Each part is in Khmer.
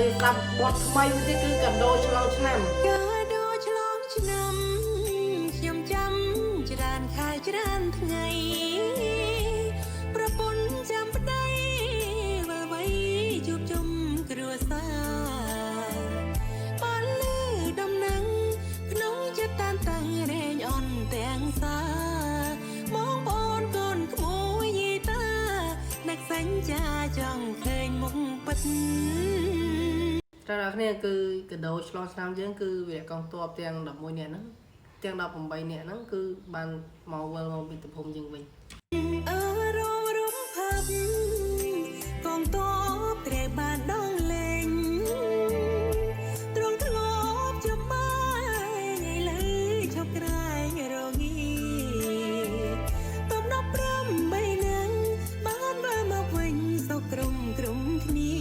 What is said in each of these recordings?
យសាប់បត់ថ្មីទៀតគឺកាដូឆ្លងឆ្នាំកាដូឆ្លងឆ្នាំខ្ញុំចាំច្រើនខែច្រើនថ្ងៃប្រពន្ធចាំប្តីវិលវ័យជួបជុំគ្រួសារបានលឺដំណឹងក្នុងចិត្តតានតឹងរែងអន់ទាំងសាបងប្អូនកូនក្មួយយីតានឹកសញ្ចាចង់ឃើញមុខពិតច្រើនគ្នាគឺកាដូឆ្លងឆ្នាំយើងគឺវាកងទ័ពទាំង11នាក់ហ្នឹងទាំង18នាក់ហ្នឹងគឺបានមកវិលមកពីទំភំយើងវិញរោមរំផាប់កងទ័ពត្រូវបានដងលេងទ្រង់ធ្លាប់ចំបាយថ្ងៃលើឈប់ក្រែងរងាបំណប់8នឹងបានវិលមកវិញសុខក្រុមគ្នា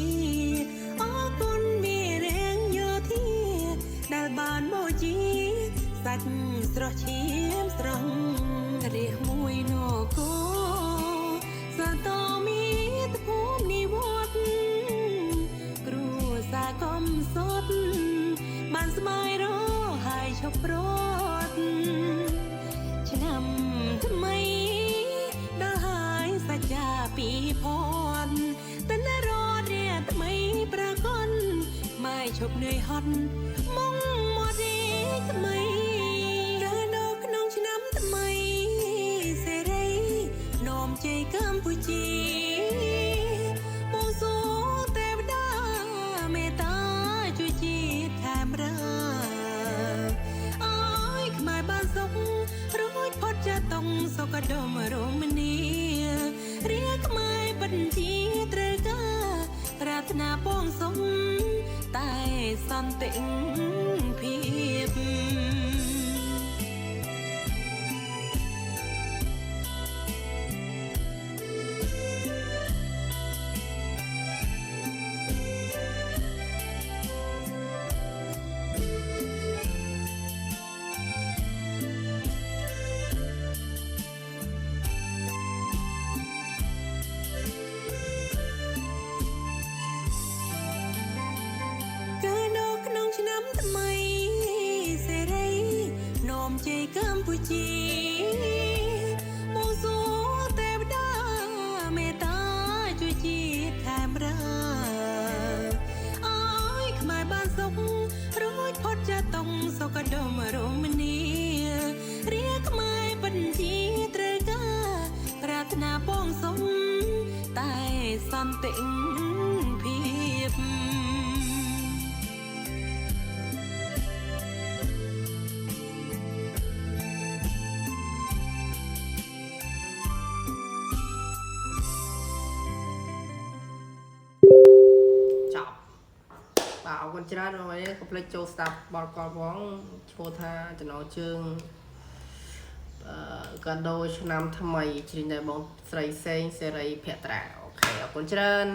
អរគុណមានរៀងយោធាដែលបានមកជាសាច់ស្រស់ឈាមស្រង់រះមួយនគរសតមីតភូមិនិវត្តគ្រួសារកំសត់បានស្មើរហើយឈប់ប្រត់ឆ្នាំថ្មីដល់ហើយសច្ចាពីផនតនរត់រាថ្មីប្រកនម៉ែឈប់នឿយហត់មុងមករីថ្មីក្នុងឆ្នាំថ្មីសេរីនោមជ័យកម្ពុជាបងសួរទេវតាមេត្តាជួយជាតិខេមរាអើយខ្មែរបានសុខរួចផុតចាតុងសុខដុមរមនីរាខ្មែរពិតជាត្រូវការប្រាថ្នាបងសុំតែសន្តិភាពឆ្នាំថ្មីសេរីនោមជ័យកម្ពុជាបងសួរទេវតាមេត្តាជួយជាតិខេមរាអើយខ្មែរបានសុខរួចផុតចាតុងសុខដុមរមនីរាខ្មែរពិតជាត្រូវការប្រាថ្នាបងសុំតែសន្តិភាពអរគុណច្រើនបងប្អូនកុំភ្លេចចូលស្ដាប់បទកលផងឈ្មោះថាចំណងជើងកាដូឆ្នាំថ្មីជ្រៀងដោយបងស្រីសេងសេរីភក្ត្រាអូខេអរគុណច្រើន